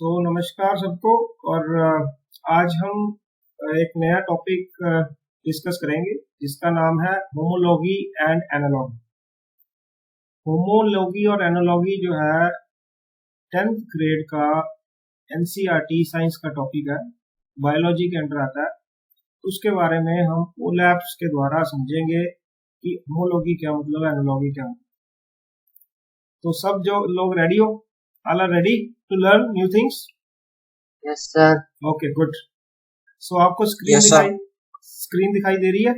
नमस्कार सबको। और आज हम एक नया टॉपिक डिस्कस करेंगे जिसका नाम है होमोलॉजी एंड एनालॉजी। होमोलॉजी और एनालॉजी जो है 10th ग्रेड का एनसीईआरटी साइंस का टॉपिक है, बायोलॉजी के अंडर आता है। उसके बारे में हम ओलैप्स के द्वारा समझेंगे कि होमोलॉजी क्या मतलब है, एनालॉजी क्या मतलब। तो सब जो लोग रेडी हो, all are ready to learn new things? Yes, sir. Okay, good. So आपको Yes, sir. स्क्रीन दिखाई दे रही है?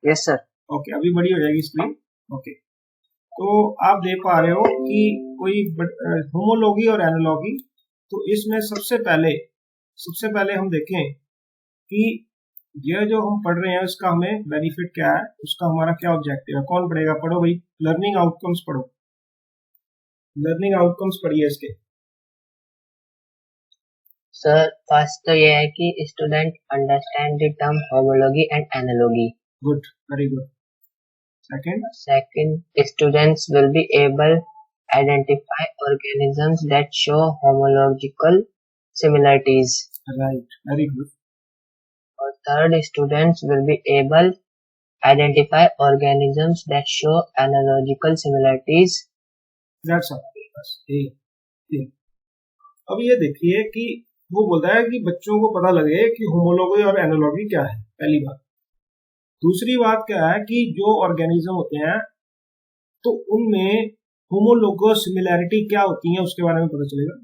Yes, sir. Okay, अभी बड़ी हो जाएगी स्क्रीन। Okay. तो आप देख पा रहे हो कि कोई होमोलॉजी और एनालॉजी, तो इसमें सबसे पहले हम देखें कि यह जो हम पढ़ रहे हैं उसका हमें बेनिफिट क्या है, उसका हमारा क्या ऑब्जेक्टिव है। कौन पढ़ेगा? पढ़ो भाई, लर्निंग आउटकम्स पढ़ो। लर्निंग आउटकम्स पढ़िए इसके। सर फर्स्ट तो ये है कि student understand the term homology and analogy. Good, very good. Second, students will be able identify organisms that show homological similarities. Right, very good. और third, students will be able identify organisms that show analogical similarities. That's all. बस अब ये देखिए कि वो बोलता है कि बच्चों को पता लगे कि होमोलॉजी और एनालॉजी क्या है, पहली बात। दूसरी बात क्या है कि जो ऑर्गेनिज्म होते हैं तो उनमें होमोलोगस सिमिलैरिटी क्या होती है उसके बारे में पता चलेगा,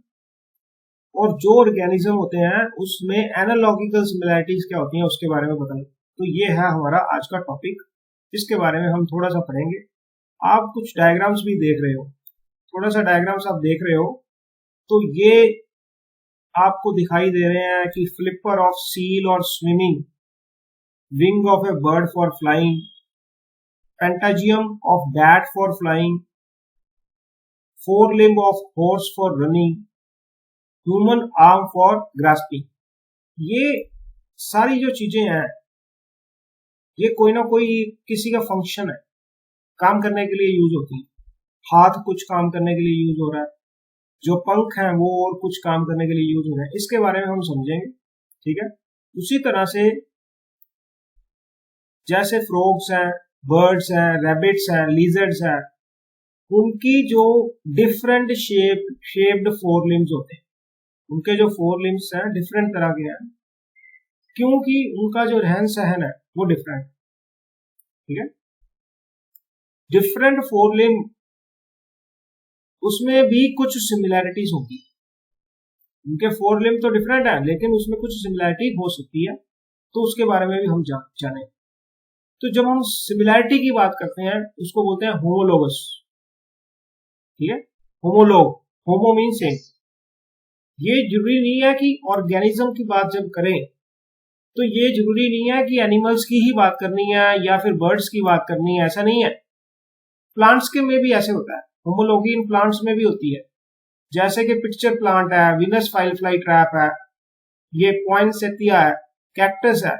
और जो ऑर्गेनिज्म होते हैं उसमें एनालॉजिकल सिमिलैरिटीज क्या होती हैं उसके बारे में पता लगेगा। तो ये है हमारा आज का टॉपिक, इसके बारे में हम थोड़ा सा पढ़ेंगे। आप कुछ डायग्राम्स भी देख रहे हो, थोड़ा सा डायग्राम्स आप देख रहे हो, तो ये आपको दिखाई दे रहे हैं कि फ्लिपर ऑफ सील और swimming, wing of a bird for flying, patagium of bat for flying, fore limb of horse for running, human arm for grasping. ये सारी जो चीजें हैं ये कोई ना कोई किसी का फंक्शन है, काम करने के लिए यूज होती है। हाथ कुछ काम करने के लिए यूज हो रहा है, जो पंख हैं वो और कुछ काम करने के लिए यूज हो रहे हैं। इसके बारे में हम समझेंगे, ठीक है। उसी तरह से जैसे फ्रॉग्स हैं, बर्ड्स हैं, रैबिट्स हैं, लिजर्ड्स हैं, उनकी जो डिफरेंट शेप्ड फोर लिम्स होते हैं, उनके जो फोर लिम्स हैं डिफरेंट तरह के हैं, क्योंकि उनका जो रहन सहन है वो डिफरेंट, ठीक है। डिफरेंट फोर लिम्ब, उसमें भी कुछ सिमिलैरिटीज होती है। उनके फोर लिम्ब तो डिफरेंट है लेकिन उसमें कुछ सिमिलैरिटी हो सकती है, तो उसके बारे में भी हम जाने। तो जब हम सिमिलैरिटी की बात करते हैं उसको बोलते हैं होमोलोगस, ठीक है। Homologue, homo mean same. ये जरूरी नहीं है कि ऑर्गेनिज्म की बात जब करें तो ये जरूरी नहीं है कि एनिमल्स की ही बात करनी है या फिर बर्ड्स की बात करनी है, ऐसा नहीं है। प्लांट्स के में भी ऐसे होता है, होमोलॉजी इन प्लांट्स में भी होती है। जैसे कि पिक्चर प्लांट है, विनस फाइलफ्लाई ट्रैप है, ये पॉइंसेटिया है, कैक्टस है,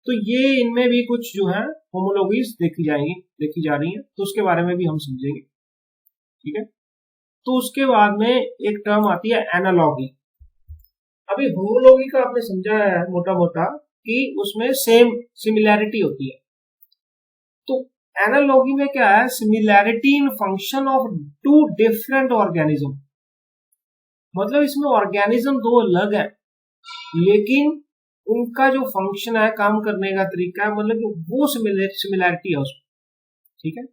तो ये इनमें भी कुछ जो है होमोलॉजीज देखी जा रही है, तो उसके बारे में भी हम समझेंगे, ठीक है। तो उसके बाद में एक टर्म आती है एनालॉजी। अभी होमोलॉजी का आपने समझा है मोटा मोटा कि उसमें सेम सिमिलैरिटी होती है। तो एनालॉजी में क्या है? Similarity in function of two different organism. मतलब इसमें ऑर्गेनिज्म दो अलग है लेकिन उनका जो फंक्शन है, काम करने का तरीका है, मतलब वो सिमिलैरिटी है उसमें, ठीक है।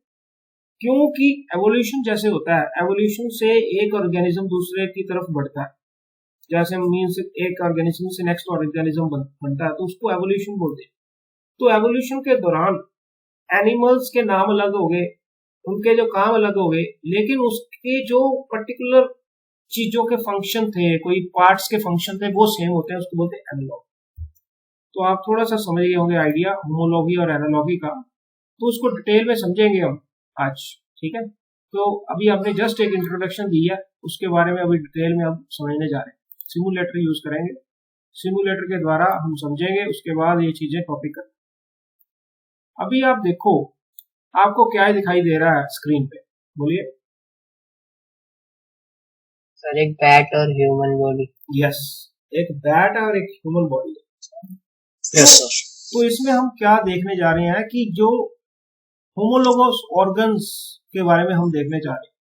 क्योंकि एवोल्यूशन जैसे होता है, एवोल्यूशन से एक ऑर्गेनिज्म दूसरे की तरफ बढ़ता है, जैसे मीन्स एक ऑर्गेनिज्म से नेक्स्ट ऑर्गेनिज्म बनता है, तो उसको एवोल्यूशन बोलते हैं। तो एवोल्यूशन के दौरान एनिमल्स के नाम अलग हो गए, उनके जो काम अलग हो गए, लेकिन उसके जो पर्टिकुलर चीजों के फंक्शन थे, कोई पार्ट्स के फंक्शन थे, वो सेम होते हैं, उसको बोलते हैं एनालॉग। तो आप थोड़ा सा समझ गए होंगे आइडिया होमोलॉजी और एनालॉजी का, तो उसको डिटेल में समझेंगे हम आज, ठीक है। तो अभी आपने जस्ट एक इंट्रोडक्शन दी है, उसके बारे में अभी डिटेल में हम समझने जा रहे हैं। सिमुलेटर यूज करेंगे, सिमुलेटर के द्वारा हम समझेंगे, उसके बाद ये चीजें टॉपिक कर। अभी आप देखो, आपको क्या दिखाई दे रहा है स्क्रीन पे, बोलिए। सर एक बैट और ह्यूमन बॉडी। यस, एक बैट और एक ह्यूमन बॉडी। Yes sir. तो इसमें हम क्या देखने जा रहे हैं कि जो होमोलोगस ऑर्गन्स के बारे में हम देखने जा रहे हैं।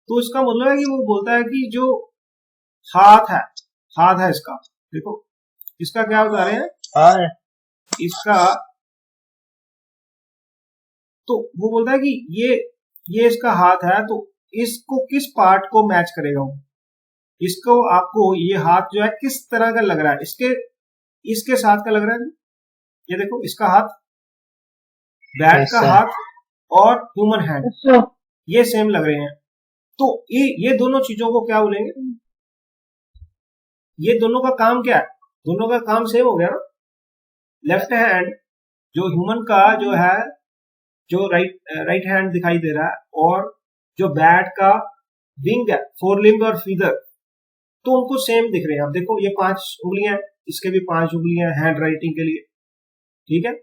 तो इसका मतलब है कि वो बोलता है कि जो हाथ है इसका, देखो इसका क्या बता रहे हैं, और इसका, तो वो बोलता है कि ये इसका हाथ है, तो इसको किस पार्ट को मैच करेगा वो, इसको आपको ये हाथ जो है किस तरह का लग रहा है, इसके साथ का लग रहा है। ये देखो इसका हाथ, बैट का हाथ और ह्यूमन हैंड ये सेम लग रहे हैं। तो ये दोनों चीजों को क्या बोलेंगे, ये दोनों का काम क्या है, दोनों का काम सेम हो गया ना। लेफ्ट हैंड जो ह्यूमन का जो है, जो राइट हैंड दिखाई दे रहा है, और जो बैट का विंग है, फोर लिम्ब और फीदर, तो उनको सेम दिख रहे हैं। आप देखो ये 5 उंगलियां, इसके भी 5 उंगलियां हैंड राइटिंग के लिए, ठीक है।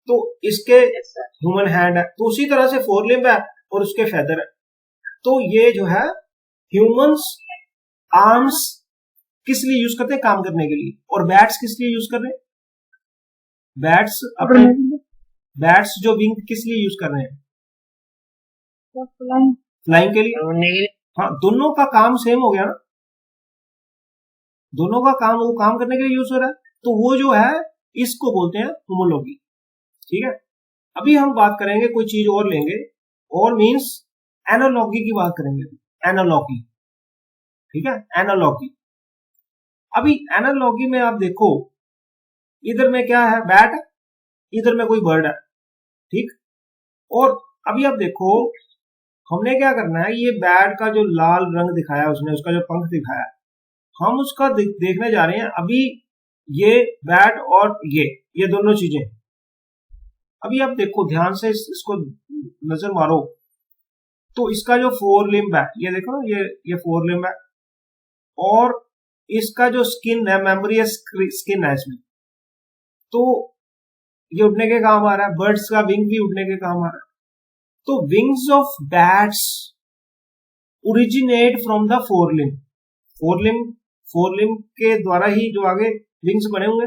तो इसके ह्यूमन हैंड है, तो उसी तरह से फोर लिम्ब है और उसके फेदर है। तो ये जो है ह्यूमंस आर्म्स किस लिए यूज करते हैं, काम करने के लिए, और बैट्स किस लिए यूज कर रहे हैं, बैट्स अपने बैट्स जो विंग किस लिए यूज कर रहे हैं, फ्लाइंग के लिए। हाँ, दोनों का काम सेम हो गया ना, दोनों का काम वो काम करने के लिए यूज हो रहा है। तो वो जो है इसको बोलते हैं होमोलॉगी, ठीक है। अभी हम बात करेंगे, कोई चीज और लेंगे, और मींस एनालॉगी की बात करेंगे, एनालॉगी, ठीक है, एनालॉगी। अभी एनालॉगी में आप देखो, इधर में क्या है, बैट, इधर में कोई बर्ड है, ठीक। और अभी आप देखो, हमने क्या करना है, ये बैट का जो लाल रंग दिखाया उसने, उसका जो पंख दिखाया, हम उसका देखने जा रहे हैं। अभी ये बैट और ये दोनों चीजें, अभी आप देखो ध्यान से, इसको नजर मारो, तो इसका जो फोर लिम्ब है, ये देखो ना, ये फोर लिम्ब है, और इसका जो स्किन है, मेम्ब्रियस स्किन है इसमें, तो ये उड़ने के काम आ रहा है। बर्ड्स का विंग भी उड़ने के काम आ रहा है। तो wings of bats originate from the fore limb, fore limb के द्वारा ही जो आगे विंग्स बने होंगे,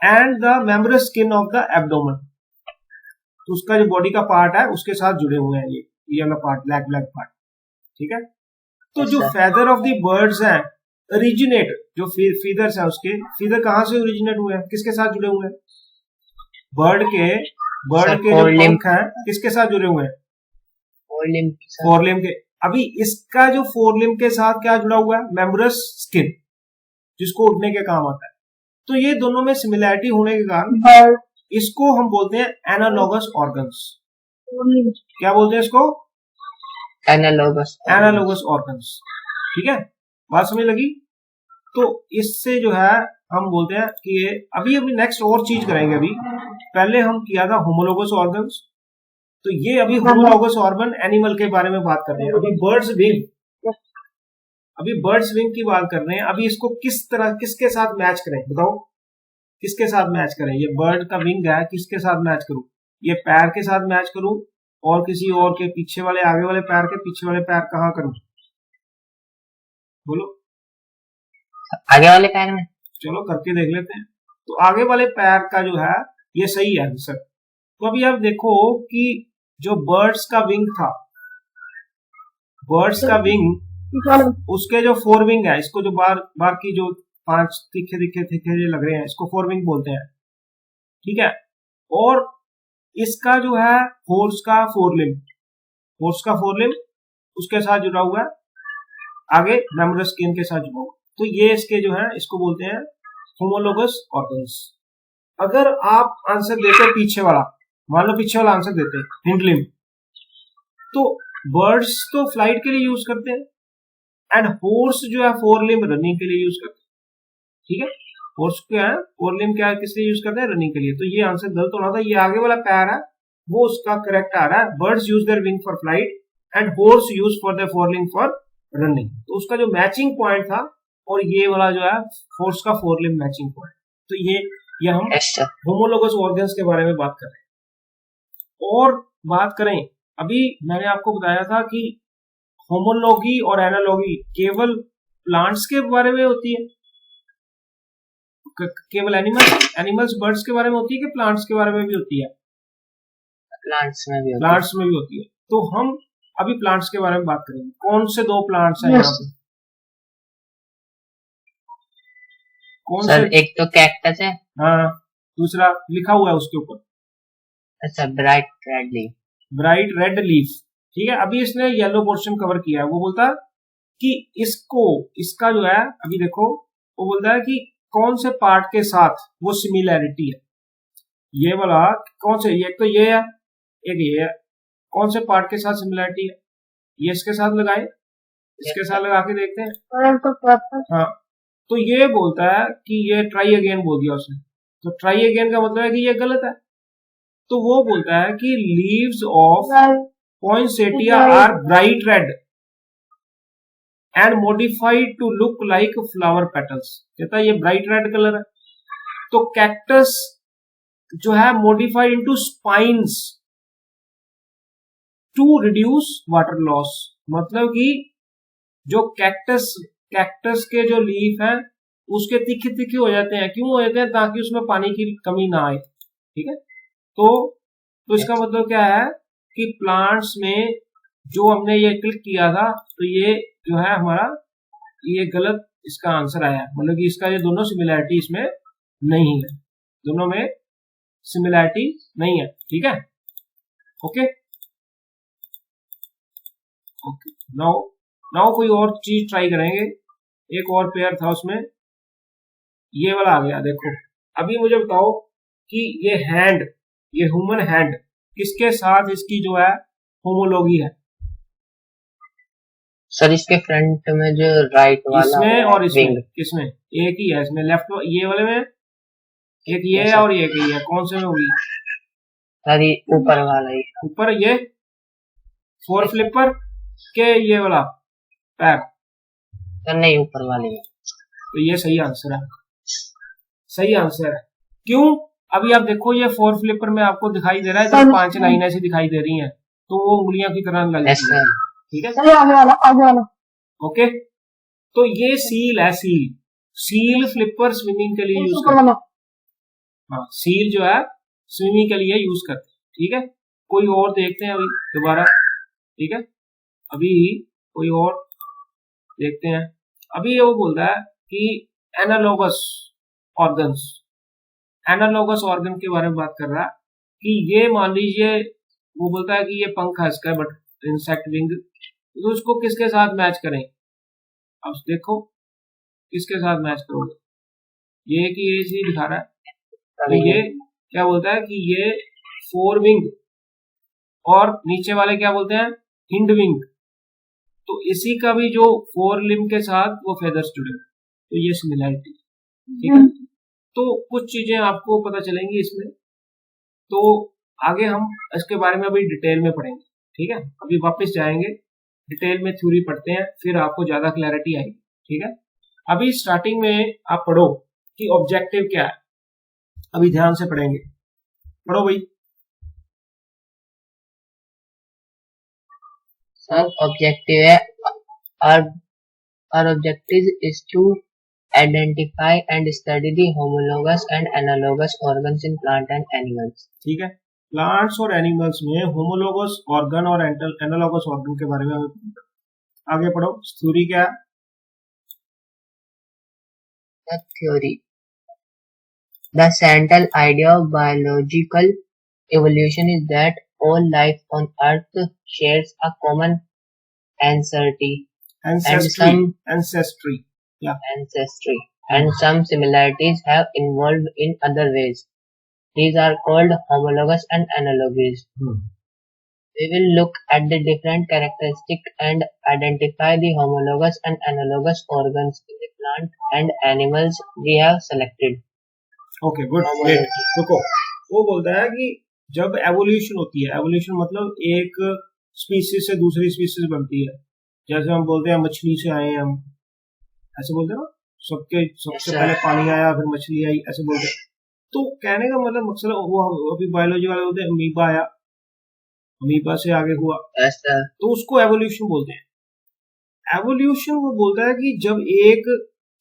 and the membranous skin of the abdomen, तो उसका जो बॉडी का पार्ट है उसके साथ जुड़े हुए हैं ये वाला पार्ट, ब्लैक पार्ट, ठीक है। तो जो फेदर ऑफ द बर्ड्स हैं, ओरिजिनेट, जो फीदर्स हैं उसके, फीदर कहां से ओरिजिनेट हुए हैं, किसके साथ जुड़े हुए हैं, बर्ड के जो पंख हैं किसके साथ जुड़े हुए हैं, फोर लिम्ब के। अभी इसका जो फोर लिम्ब के साथ क्या जुड़ा हुआ है, मेम्ब्रस स्किन, जिसको उड़ने के काम आता है। तो ये दोनों में सिमिलैरिटी होने के कारण इसको हम बोलते हैं एनालॉगस ऑर्गन्स। क्या बोलते हैं इसको, एनालॉगस ऑर्गन्स, ठीक है, बात समझ लगी। तो इससे जो है हम बोलते हैं कि ये अभी नेक्स्ट और चीज करेंगे। अभी पहले हम किया था होमोलोगस ऑर्गन्स, तो ये अभी होमोलोगस ऑर्गन एनिमल के बारे में बात कर रहे हैं। अभी बर्ड्स विंग की बात कर रहे हैं। अभी इसको किसके साथ मैच करें, बताओ किसके साथ मैच करें, ये बर्ड का विंग है, किसके साथ मैच करूं, ये पैर के साथ मैच करूं, और किसी और के पीछे वाले, आगे वाले पैर के पीछे वाले पैर कहाँ करूं, बोलो, आगे वाले पैर में। चलो करके देख लेते हैं। तो आगे वाले पैर का जो है ये सही है आंसर। तो अभी आप देखो कि जो बर्ड्स का विंग था, बर्ड्स का विंग, उसके जो फोर विंग है, इसको जो बार की जो 5 तीखे लग रहे हैं, इसको फोर विंग बोलते हैं, ठीक है। और इसका जो है हॉर्स का फोर लिम्ब उसके साथ जुड़ा हुआ है, आगे मेम्ब्रस स्किन के साथ जुड़ा हुआ। तो ये इसके जो है, इसको बोलते हैं होमोलोगस ऑर्गन्स। अगर आप आंसर देते पीछे वाला, मान लो पीछे वाला आंसर देते हिंड लिम्ब, तो बर्ड्स तो फ्लाइट के लिए यूज करते हैं, एंड हॉर्स जो है फोर लिम्ब रनिंग के लिए यूज करते हैं, ठीक है। हॉर्स क्या है, फोर लिम्ब क्या है, किस लिए यूज करते हैं, रनिंग के लिए। तो ये आंसर गलत होना था, ये आगे वाला पैर है वो उसका करेक्ट आ रहा है। Buds use their wing for flight and horse use for their four limb for running. तो उसका जो मैचिंग पॉइंट था, और ये वाला जो है हॉर्स का फोर लिम्ब मैचिंग पॉइंट। तो ये हम होमोलोगस ऑर्गन्स के बारे में बात कर रहे हैं। और बात करें, अभी मैंने आपको बताया था कि होमोलॉगी और एनालॉगी केवल प्लांट्स के बारे में होती है, केवल एनिमल्स बर्ड्स के बारे में होती है कि प्लांट्स के बारे में भी होती है? प्लांट्स में भी होती है। प्लांट्स में भी होती है। तो हम अभी प्लांट्स के बारे में बात करेंगे। कौन से दो प्लांट्स हैं यहाँ पे? कौन सर से? एक तो कैक्टस है। हाँ, दूसरा लिखा हुआ है उसके ऊपर, अच्छा bright red leaf. Bright red leaf. ठीक है, अभी इसने येलो पोर्शन कवर किया है। वो बोलता है कि इसका जो है, अभी देखो, वो बोलता है कि कौन से पार्ट के साथ वो सिमिलैरिटी है। ये वाला कौन से, एक तो ये है, एक ये है। कौन से पार्ट के साथ सिमिलैरिटी है? ये इसके साथ लगाए, इसके साथ लगा के देखते हैं। हाँ, तो ये बोलता है कि ये ट्राई अगेन बोल दिया उसने। तो ट्राई अगेन का मतलब है कि ये गलत है। तो वो बोलता है कि leaves of poinsettia are bright red and modified to look like flower petals. कहता है ये ब्राइट रेड कलर है। तो कैक्टस जो है modified into spines to reduce water loss. मतलब कि जो कैक्टस के जो लीफ हैं उसके तीखे तीखे हो जाते हैं। क्यों हो जाते हैं? ताकि उसमें पानी की कमी ना आए। ठीक है, तो इसका मतलब क्या है कि प्लांट्स में जो हमने ये क्लिक किया था, तो ये जो है हमारा, ये गलत इसका आंसर आया। मतलब कि इसका ये दोनों सिमिलैरिटी इसमें नहीं है, दोनों में सिमिलैरिटी नहीं है। ठीक है, ओके ओके। नाउ कोई और चीज ट्राई करेंगे। एक और पेयर था उसमें, ये वाला आ गया। देखो, अभी मुझे बताओ कि ये हैंड, ये ह्यूमन हैंड किसके साथ इसकी जो है होमोलॉगी है? सर इसके फ्रंट में जो राइट वाला इसमें और इसमें विंग। किसमें? एक ही है इसमें, लेफ्ट ये वाले में एक ये है Yes, sir. और एक ही है। कौन से में होगी? सर ये ऊपर वाला ही। ऊपर ये फोर फ्लिपर के ये वाला पैर। सर नहीं, ऊपर वाले ही। तो ये सही आंसर है, सही आंसर है। क्यों? अभी आप देखो, ये फोर फ्लिपर में आपको दिखाई दे रहा है, तो 5 लाइन ऐसी दिखाई दे रही हैं, तो वो उंगलियों की तरह लग Yes, रही है। sir. ठीक है, आगे वाला ओके। तो ये सील है, सील फ्लिपर स्विमिंग के लिए यूज करते हैं। हाँ, सील जो है स्विमिंग के लिए यूज करते हैं। ठीक है, कोई और देखते हैं अभी दोबारा। ठीक है, अभी कोई और देखते हैं। अभी वो बोलता है कि एनालॉगस ऑर्गन्स, एनालॉगस ऑर्गन के बारे में बात कर रहा है कि ये मान लीजिए, वो बोलता है कि ये पंख है इसका, बट इंसेक्ट विंग, तो उसको किसके साथ मैच करें? अब देखो किसके साथ मैच करोगे। ये कि ये चीज दिखा रहा है, तो ये क्या बोलता है कि ये फोर विंग, और नीचे वाले क्या बोलते हैं? Hind wing. तो इसी का भी जो फोर लिम्ब के साथ वो फेदर्स जुड़े, तो ये सिमिलैरिटी। ठीक है, तो कुछ चीजें आपको पता चलेंगी इसमें, तो आगे हम इसके बारे में अभी डिटेल में पढ़ेंगे। ठीक है, अभी वापस जाएंगे, डिटेल में थ्योरी पढ़ते हैं, फिर आपको ज्यादा क्लैरिटी आएगी। ठीक है, अभी स्टार्टिंग में आप पढ़ो कि ऑब्जेक्टिव क्या है। अभी ध्यान से पढ़ेंगे, पढ़ो भाई। सर ऑब्जेक्टिव है, our objective is to identify and study the homologous and analogous organs in plant and animals. ठीक है, प्लांट्स और एनिमल्स में होमोलोगस ऑर्गन और एनालॉगस ऑर्गन के बारे में आगे पढ़ो। थ्योरी क्या है? The theory. The central idea of biological evolution is that all life on Earth shares a common ancestry and some similarities have evolved in other ways. These are called homologous and analogous. We will look at the different characteristics and identify the homologous and analogous organs in the plant and animals we have selected. Okay, good, great. देखो, वो बोलता है कि जब evolution होती है, evolution मतलब एक स्पीसीज से दूसरी स्पीसीज बनती है। जैसे हम बोलते हैं मछली से आए हम, ऐसे बोलते हैं ना, सबसे पहले पानी आया फिर मछली आई, ऐसे बोलते हैं। तो कहने का मतलब मकसद, वो अभी बायोलॉजी वाले बोलते हैं अमीबा आया, अमीबा से आगे हुआ, तो उसको एवोल्यूशन बोलते हैं। एवोल्यूशन वो बोलता है कि जब एक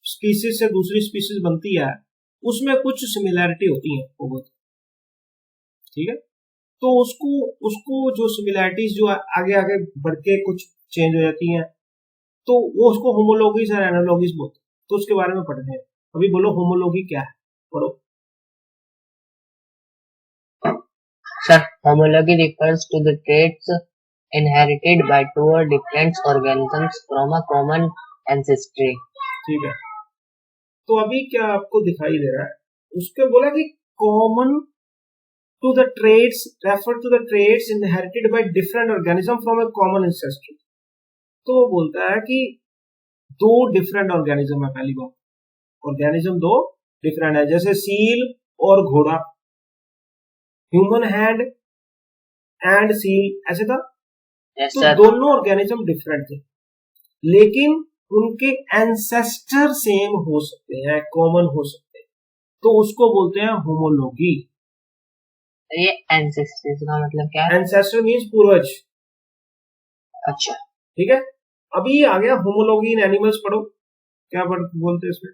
स्पीसीज से दूसरी स्पीसीज बनती है उसमें कुछ सिमिलैरिटी होती है वो बोलते, ठीक है, तो उसको उसको जो सिमिलैरिटीज जो आगे आगे बढ़ के कुछ चेंज हो जाती हैं तो वो उसको होमोलॉजीज और एनालॉजीज बोलते हैं। तो उसके बारे में पढ़ते हैं। अभी बोलो होमोलॉजी क्या है, पढ़ो। Sir, homology refers to the traits inherited by two or different organisms from a common ancestry. ठीक है, तो अभी क्या आपको दिखाई दे रहा है, उसके बोला कि common to the traits refer to the traits inherited by different organism from a common ancestry. तो वो बोलता है कि दो डिफरेंट ऑर्गेनिज्म है, पहली बात ऑर्गेनिज्म दो डिफरेंट है, जैसे सील और घोड़ा, ह्यूमन हैंड एंड सील, ऐसे था। Yes, तो sir. दोनों ऑर्गेनिज्म डिफरेंट थे लेकिन उनके एंसेस्टर सेम हो सकते हैं, कॉमन हो सकते हैं, तो उसको बोलते हैं होमोलॉजी। ये ancestry का मतलब क्या है? एंसेस्टर मीन्स पूर्वज। अच्छा, ठीक है, अभी आ गया होमोलॉजी इन एनिमल्स, पढ़ो क्या बोलते हैं इसमें।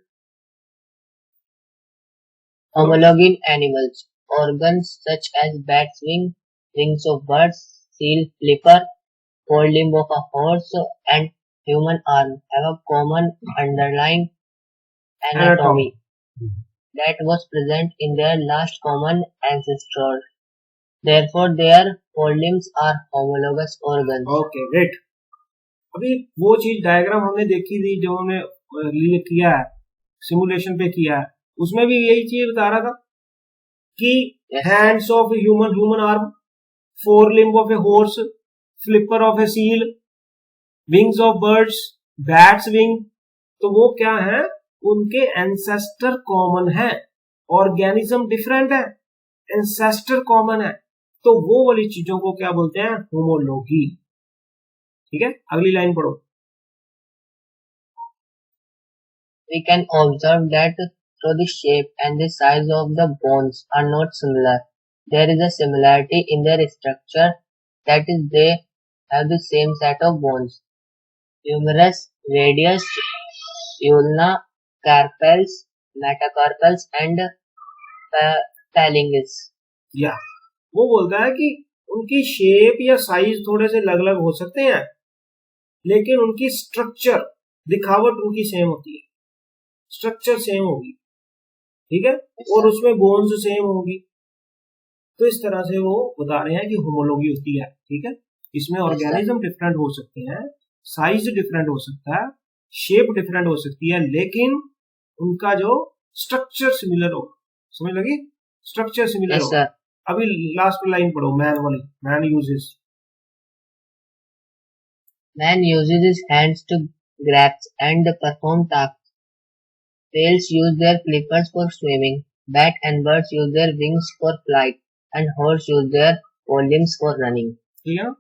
homology in animals. Organs such as bat's wings of birds, seal flipper, forelimb of a horse, and human arm have a common underlying anatomy that was present in their last common ancestor. Therefore, their forelimbs are homologous organs. Okay great. अभी वो चीज diagram हमने देखी थी जो हमने किया है, सिमुलेशन पे किया है, उसमें भी यही चीज बता रहा था कि hands of human arm, four limb of a horse, flipper of a seal, wings of birds, bats wing, तो वो क्या है, उनके एंसेस्टर कॉमन है, ऑर्गेनिज्म डिफरेंट है, एंसेस्टर कॉमन है, तो वो वाली चीजों को क्या बोलते हैं, होमोलॉजी। ठीक है, अगली लाइन पढ़ो। We can observe that though the shape and the size of the bones are not similar, there is a similarity in their structure, that is, they have the same set of bones. Humerus, radius, ulna, carpels, metacarpals, and phalanges. या वो बोलता है कि उनकी shape या size थोड़े से अलग अलग हो सकते हैं लेकिन उनकी स्ट्रक्चर, दिखावट उनकी सेम होती है, स्ट्रक्चर सेम होगी, ठीक है, और उसमें बोन्स सेम होगी। तो इस तरह से वो बता रहे हैं कि होमोलॉजी होती है। ठीक है, इसमें ऑर्गेनिज्म डिफरेंट हो सकते हैं, साइज डिफरेंट हो सकता है, शेप डिफरेंट हो सकती है, लेकिन उनका जो स्ट्रक्चर सिमिलर हो। समझ लगी, स्ट्रक्चर सिमिलर हो। अभी लास्ट लाइन पढ़ो, मैन वाली। Man uses his hands to grasp and perform tasks. Whales use their flippers for swimming. Bat and birds use their wings for flight, and horse use their forelimbs for running. ठीक है ना,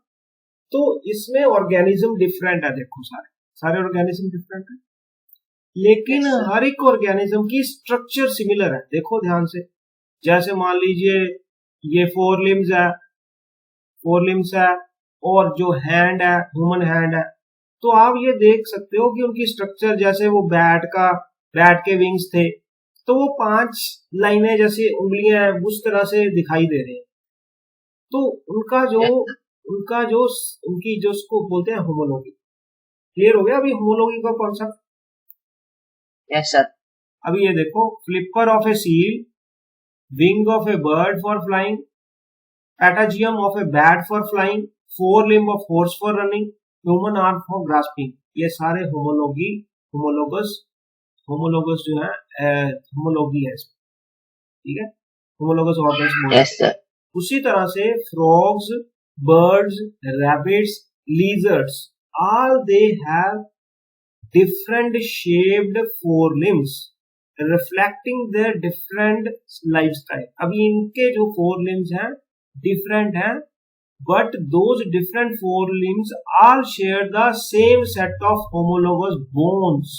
तो इसमें organism different है, देखो सारे organism different है, लेकिन हर एक ऑर्गेनिज्म की स्ट्रक्चर सिमिलर है। देखो ध्यान से, जैसे मान लीजिए ये फोर लिम्स है और जो हैंड है ह्यूमन हैंड है, तो आप ये देख सकते हो कि उनकी स्ट्रक्चर, जैसे वो बैट के विंग्स थे तो वो 5 लाइनें जैसे उंगलियां हैं उस तरह से दिखाई दे रहे हैं। तो उनकी जो उसको बोलते हैं होमोलॉजी। क्लियर हो गया अभी होमोलॉजी का कॉन्सेप्ट? Yes sir. अभी ये देखो, flipper of a seal, wing of a bird for flying, patagium of a bat for flying, fore limb of horse for running, human arm for grasping, ये सारे homologous जो है, homology है। ठीक है, होमोलोगस ऑर्गन्स। Yes sir. उसी तरह से frogs, birds, rabbits, lizards, all they have different shaped forelimbs reflecting their different lifestyle। अभी इनके जो forelimbs हैं different हैं, but those different forelimbs all share the same set of homologous bones।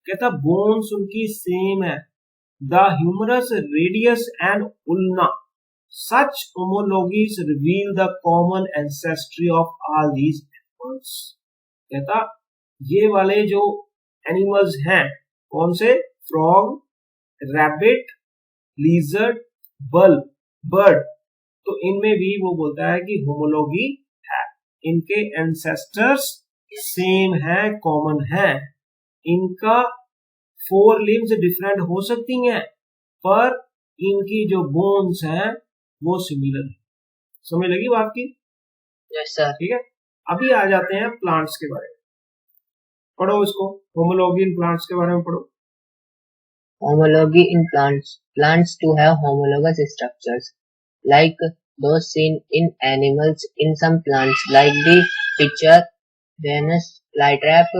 कहता bones उनकी सेम है, the humerus, radius and ulna। Such homologies reveal the common ancestry of all these animals। कहता ये वाले जो animals हैं, कौन से? फ्रॉग, रैबिट, लीजर्ड, बर्ड, तो इनमें भी वो बोलता है कि होमोलॉगी है, इनके एंसेस्टर्स सेम है, कॉमन है, इनका 4 लिम्स डिफरेंट हो सकती हैं पर इनकी जो बोन्स हैं वो सिमिलर है। समझ लगी बात की? Yes sir. ठीक है, अभी आ जाते हैं प्लांट्स के बारे में। पढ़ो इसको, होमोलॉगी इन प्लांट्स के बारे में पढ़ो। Homology in plants. Plants too have homologous structures, like those seen in animals. In some plants, like the pitcher, Venus flytrap,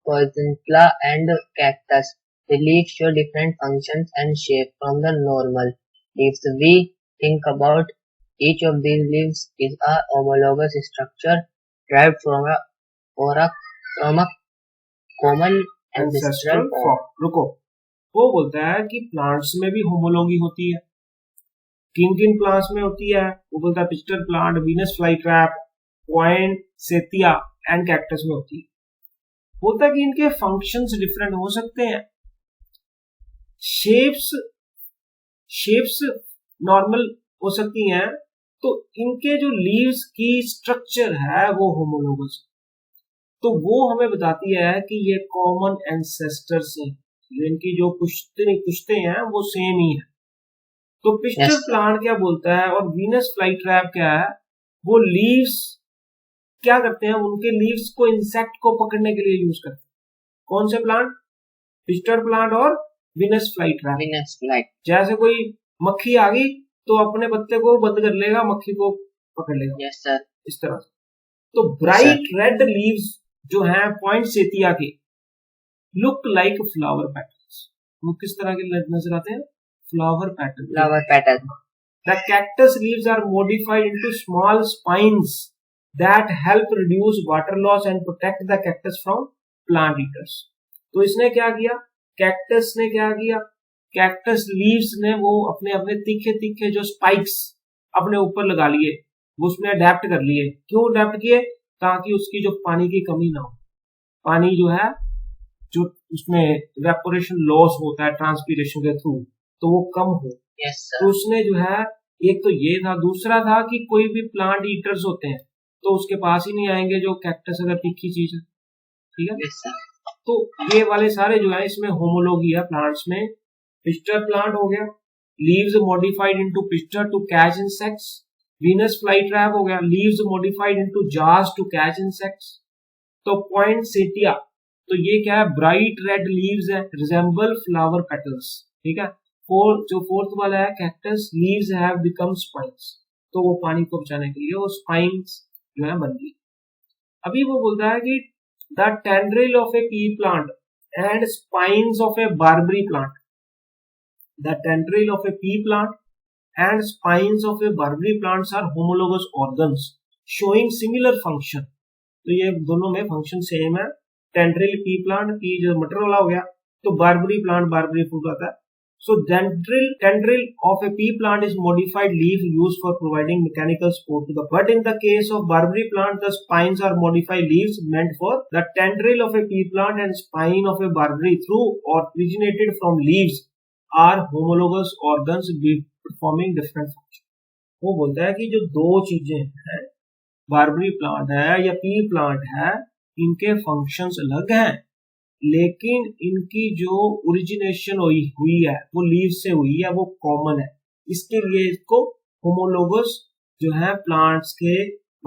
Poisonella, and cactus, the leaves show different functions and shape from the normal leaves. We think about each of these leaves is a homologous structure derived from a common ancestral form. रुको, वो बोलता है कि plants में भी homology होती है। किन किन प्लांट्स में होती है? वो बोलता है pitcher plant, Venus flytrap, poinsettia and cactus में होती है। बोलता है कि इनके फंक्शंस डिफरेंट हो सकते हैं, शेप्स नॉर्मल हो सकती हैं, तो इनके जो लीव्स की स्ट्रक्चर है वो होमोलॉगस, तो वो हमें बताती है कि ये कॉमन एंसेस्टर्स हैं, इनकी जो पुश्ते हैं वो सेम ही है। तो पिस्टर प्लांट क्या बोलता है और वीनस फ्लाईट्रैप क्या है? वो लीव्स क्या करते हैं? उनके लीव्स को इंसेक्ट को पकड़ने के लिए यूज करते हैं। कौन से प्लांट? पिस्टर प्लांट और वीनस फ्लाईट्रैप। जैसे कोई मक्खी आ गई तो अपने पत्ते को बंद कर लेगा, मक्खी को पकड़ लेगा। Yes sir. इस तरह से। तो ब्राइट रेड लीव्स जो हैं पॉइंटसेटिया के, लुक लाइक फ्लावर पैटर्न्स। वो किस तरह के नजर आते हैं? Flower pattern. The cactus leaves are modified into small spines that help reduce water loss and protect the cactus from plant eaters. तो इसने क्या किया? कैक्टस ने क्या किया? कैक्टस लीव्स ने वो अपने अपने तीखे तीखे जो स्पाइक्स अपने ऊपर लगा लिए, वो उसमें अडेप्ट कर लिए। क्यों अडेप्ट किए? ताकि उसकी जो पानी की कमी ना हो, पानी जो है जो उसमें इवेपोरेशन लॉस होता है ट्रांसपीरेशन के थ्रू, तो वो कम हो। तो उसने जो है, एक तो ये था, दूसरा था कि कोई भी प्लांट ईटर्स होते हैं तो उसके पास ही नहीं आएंगे जो कैक्टस अगर तीखी चीज है। ठीक है, तो ये वाले सारे जो है इसमें होमोलॉगी है प्लांट्स में। पिस्टर प्लांट हो गया, leaves modified into pitcher to catch insects. Venus flytrap हो गया, leaves modified into jars to catch insects. तो पॉइंटसेटिया, तो ये क्या है? ब्राइट रेड लीव्स है, रिजेंबल फ्लावर पेटल्स। ठीक है, जो फोर्थ वाला है cactus, leaves have become spines, तो वो पानी को बचाने के लिए वो स्पाइन्स जो है बन गई। अभी वो बोलता है कि the tendril of a pea plant and spines of a barberry plant, the tendril of a pea plant and spines of a barberry plants are homologous organs showing similar function. तो ये दोनों में फंक्शन सेम है। Tendril pea plant, pea जो मटर वाला हो गया, तो बार्बरी प्लांट बार्बरी फूल आता है। So tendril of a pea plant is modified leaf used for providing mechanical support to the. But in the case of barberry plant, the spines are modified leaves meant for the tendril of a pea plant and spine of a barberry through or originated from leaves are homologous organs performing different functions. वो बोलता है कि जो दो चीजें हैं, Barbary plant है या पी प्लांट है, इनके फंक्शंस अलग हैं, लेकिन इनकी जो ओरिजिनेशन हुई है वो लीव से हुई है, वो कॉमन है। इसके लिए इसको होमोलोगस जो है प्लांट्स के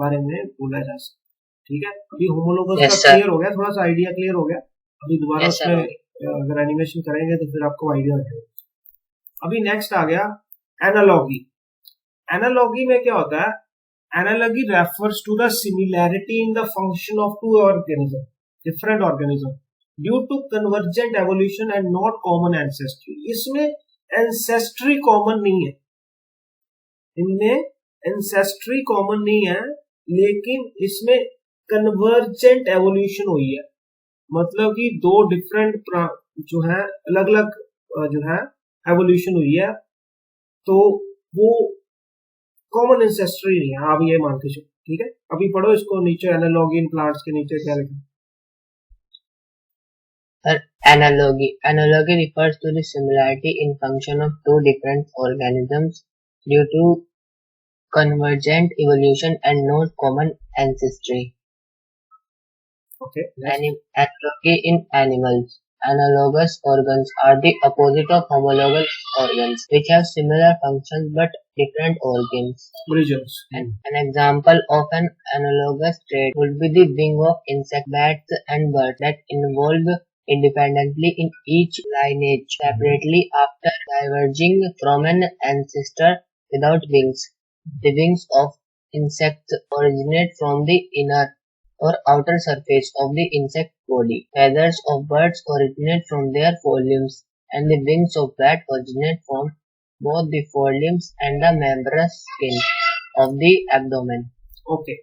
बारे में बोला जा सकता है। ठीक है, अभी होमोलोगस का क्लियर हो गया, थोड़ा सा आइडिया क्लियर हो गया। अभी दोबारा उसमें अगर एनिमेशन करेंगे तो फिर आपको आइडिया हो जाएगा। अभी नेक्स्ट आ गया एनालॉगी। एनालॉगी में क्या होता है? Analogy refers to the similarity in the function of two organism, different organism due to convergent evolution and not common ancestry. इसमें एंसेस्ट्री कॉमन नहीं है, इनमें एंसेस्ट्री कॉमन नहीं है, लेकिन इसमें कन्वर्जेंट एवोल्यूशन हुई है। मतलब कि दो डिफरेंट जो है अलग अलग जो है एवोल्यूशन हुई है, तो वो कॉमन एंसेस्ट्री नहीं है, आप ये मान के चलो। ठीक है, अभी पढ़ो इसको नीचे, एनालॉगी इन प्लांट्स के नीचे क्या लिखा। Sir, analogy. Analogy refers to the similarity in function of two different organisms due to convergent evolution and no common ancestry. Okay, next. Analogy in animals. Analogous organs are the opposite of homologous organs, which have similar functions but different organs. Origins. An example of an analogous trait would be the wing of insect, bats, and birds that evolve independently in each lineage separately after diverging from an ancestor without wings. The wings of insects originate from the inner or outer surface of the insect body. Feathers of birds originate from their forelimbs, and the wings of bat originate from both the forelimbs and the membranous skin of the abdomen. Okay.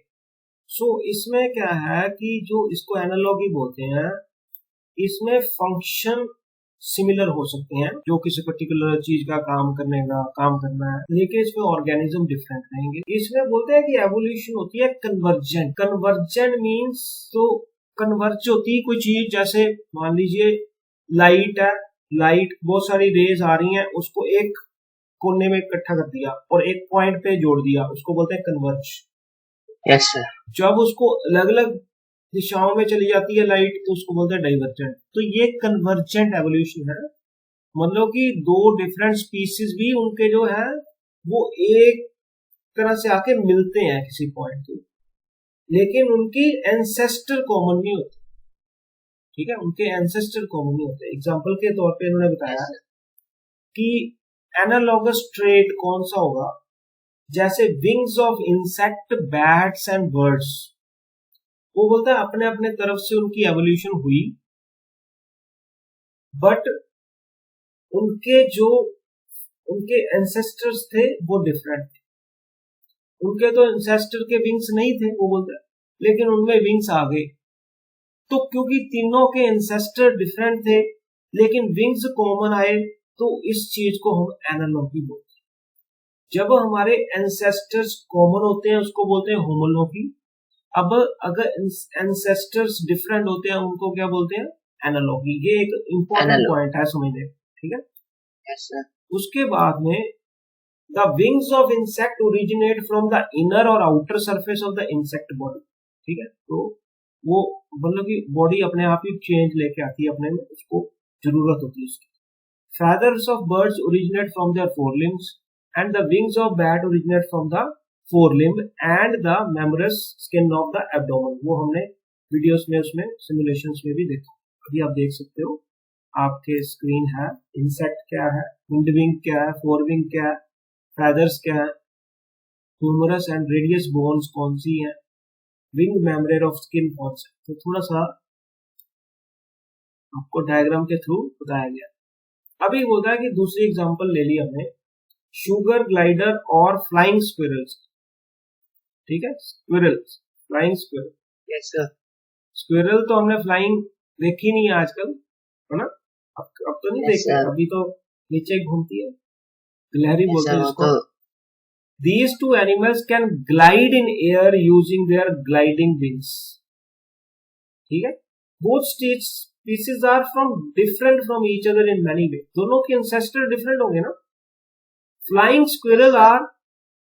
So इसमें क्या है कि जो इसको analogy बोलते हैं, इसमें function similar हो सकते हैं, जो किसी पर्टिकुलर चीज का काम करना है, लेकिन इसमें ऑर्गेनिज्म डिफरेंट रहेंगे। इसमें बोलते हैं कि एवोल्यूशन होती है कन्वर्जेंट। कन्वर्जेंट मींस तो कन्वर्ज होती है कोई चीज, जैसे मान लीजिए लाइट है, लाइट बहुत सारी रेज आ रही हैं, उसको एक कोने में इकट्ठा कर दिया और एक पॉइंट पे जोड़ दिया, उसको बोलते हैं कन्वर्ज। Yes sir. जब उसको अलग अलग दिशाओं में चली जाती है लाइट, तो उसको बोलते हैं डाइवर्जेंट। तो ये कन्वर्जेंट एवोल्यूशन है, मतलब कि दो डिफरेंट स्पीसीज भी उनके जो है वो एक तरह से आके मिलते हैं किसी पॉइंट पे, लेकिन उनकी एंसेस्टर कॉमन नहीं होती। ठीक है, उनके एंसेस्टर कॉमन नहीं होते। एग्जांपल के तौर पे उन्होंने बताया कि एनालॉगस ट्रेट कौन सा होगा, जैसे wings of insect, bats and birds. वो बोलता है अपने अपने तरफ से उनकी एवोल्यूशन हुई, बट उनके एंसेस्टर्स थे वो डिफरेंट थे। उनके तो एंसेस्टर के विंग्स नहीं थे, वो बोलता है, लेकिन उनमें विंग्स आ गए। तो क्योंकि तीनों के एंसेस्टर डिफरेंट थे लेकिन विंग्स कॉमन आए, तो इस चीज को हम एनालॉगी बोलते हैं। जब हमारे एंसेस्टर्स कॉमन होते हैं उसको बोलते हैं होमोलॉगी। अब अगर एंसेस्टर्स डिफरेंट होते हैं उनको क्या बोलते हैं, एनालॉगी। ये एक इंपॉर्टेंट पॉइंट है समझने, ठीक है। Yes sir. उसके बाद में the wings of insect originate from the inner और outer surface of the insect body. ठीक है, तो वो मतलब कि बॉडी अपने आप ही चेंज लेके आती है अपने में, उसको जरूरत होती है उसकी। feathers of birds originate from their forelimbs and the wings of bat originate from the forelimb and the membranous skin of the abdomen। वो हमने वीडियोस में उसमें सिमुलेशंस में भी देखा। अभी आप देख सकते हो, आपके स्क्रीन है, इंसेक्ट क्या है, विंड विंग क्या है, फोर विंग क्या है, feathers क्या है, ह्यूमरस एंड रेडियस बोन्स कौन सी है, विंग मेम्ब्रेन ऑफ स्किन कौन सा। तो थोड़ा सा आपको डायग्राम के थ्रू बताया गया। अभी बोलता है कि दूसरी एग्जांपल ले ली हमने, शुगर ग्लाइडर और फ्लाइंग स्क्विरल्स। ठीक है, squirrels, flying squirrel. Yes sir. Squirrel तो हमने फ्लाइंग देखी नहीं है आजकल, है ना। अब तो नहीं देखते, अभी तो नीचे घूमती है, गिलहरी बोलते हैं इसको। These two animals can glide in air using their gliding wings। ठीक है, both species are different from each other in many ways। दोनों के ancestor different होंगे ना। Flying squirrel are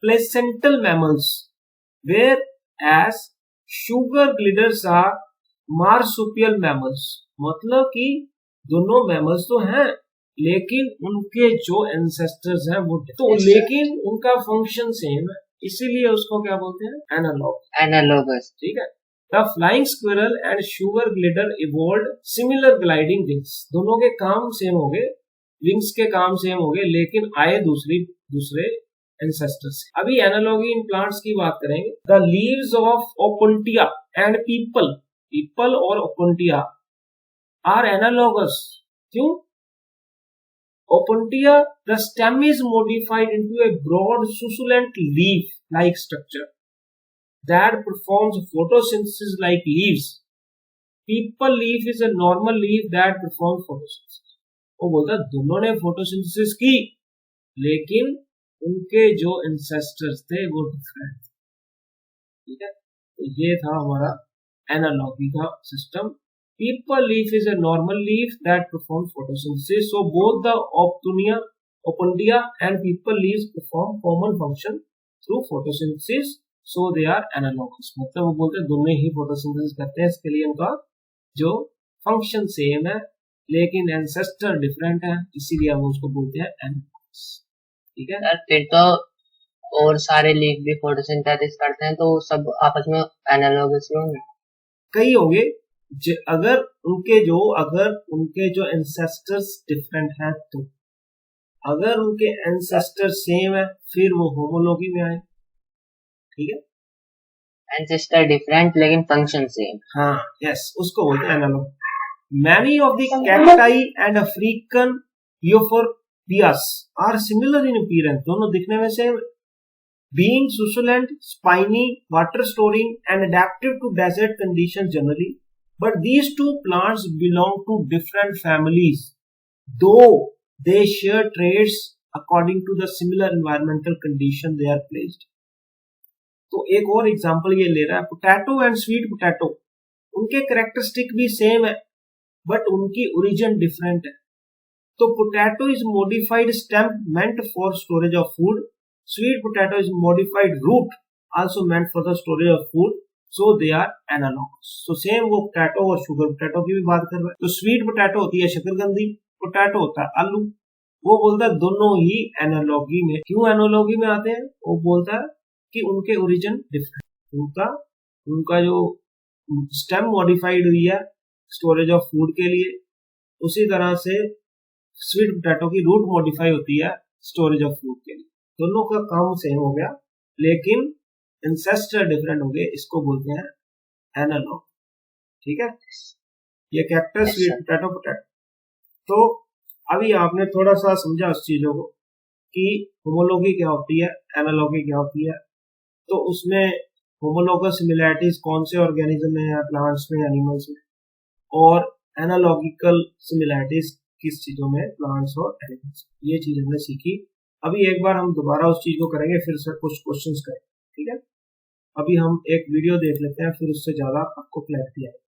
placental mammals, whereas sugar gliders are marsupial mammals। मतलब कि दोनों mammals तो हैं लेकिन उनके जो एंसेस्टर्स हैं वो तो लेकिन उनका फंक्शन सेम है, इसीलिए उसको क्या बोलते हैं, एनालॉगस। ठीक है, the flying squirrel and sugar glider evolved similar gliding wings. दोनों के काम सेम हो गए, विंग्स के काम सेम हो गए, लेकिन आए दूसरे एंसेस्टर से। अभी एनालॉगी इन प्लांट्स की बात करेंगे। The leaves of Opuntia and peepal और ओपुंटिया आर एनालॉगस। क्यों? Opuntia, the stem is modified into a broad succulent leaf-like structure that performs photosynthesis like leaves। People leaf is a normal leaf that performs photosynthesis। वो बोलता दोनों ने photosynthesis की, लेकिन उनके जो ancestors थे वो डिफरेंट थे। ठीक है, तो ये था हमारा एनालॉगी का system. People leaf is a normal leaf that performs photosynthesis. So both the Opuntia and people leaves perform common function through photosynthesis. So they are analogous. मतलब वो बोलते हैं दोनों ही photosynthesis करते हैं, इसके लिए उनका जो फंक्शन सेम है लेकिन एंसेस्टर डिफरेंट है, इसीलिए हम उसको बोलते हैं एनालॉगस. ठीक है सर, फिर तो और सारे लीफ भी फोटोसिंथेसिस करते हैं, तो सब आपस में एनालॉगस होंगे. कई होंगे अगर उनके जो एंसेस्टर्स डिफरेंट है, तो अगर उनके एंसेस्टर सेम है फिर वो होमोलॉगी में आए. ठीक है, एंसेस्टर डिफरेंट लेकिन फंक्शन सेम. हाँ, यस, उसको बोलते हैं analogue. Many of the cacti and African euphorbias are similar in appearance. दोनों दिखने में same. Being succulent, spiny, water storing and adaptive to desert conditions generally, but these two plants belong to different families, though they share traits according to the similar environmental condition they are placed. तो एक और example ये ले रहा है, potato and sweet potato, उनके characteristic भी same है बट उनकी ओरिजिन डिफरेंट है. तो potato is modified stem meant for storage of food, sweet potato is modified root also meant for the storage of food. So they are analogous. तो same वो potato और sugar potato की भी बात कर रहा है. तो स्वीट पोटैटो होती है शकरकंदी, पोटैटो होता है आलू. वो बोलता है दोनों ही एनालॉगी में. क्यों एनालॉगी में आते हैं? वो बोलता है कि उनके ओरिजिन डिफरेंट, उनका जो स्टेम मॉडिफाइड हुई है स्टोरेज ऑफ फूड के लिए, उसी तरह से स्वीट पोटैटो की रूट मॉडिफाई होती है स्टोरेज ऑफ फूड के लिए. दोनों का काम सेम हो गया लेकिन एंसेस्टर डिफरेंट हो गए, इसको बोलते हैं एनालॉग. ठीक है, ये कैक्टस, स्वीट पोटैटो, पोटैटो. तो अभी आपने थोड़ा सा समझा उस चीजों को कि होमोलॉगी क्या होती है, एनालॉगी क्या होती है. तो उसमें होमोलॉगस सिमिलैरिटीज कौन से ऑर्गेनिज्म में है, प्लांट्स में, एनिमल्स में, और एनालॉजिकल सिमिलैरिटीज किस चीजों में, प्लांट्स और एनिमल्स. ये चीज हमने सीखी. अभी एक बार हम दोबारा उस चीज को करेंगे, फिर से कुछ क्वेश्चंस करेंगे. ठीक है, अभी हम एक वीडियो देख लेते हैं, फिर उससे ज्यादा आपको क्लैरिटी आएगी.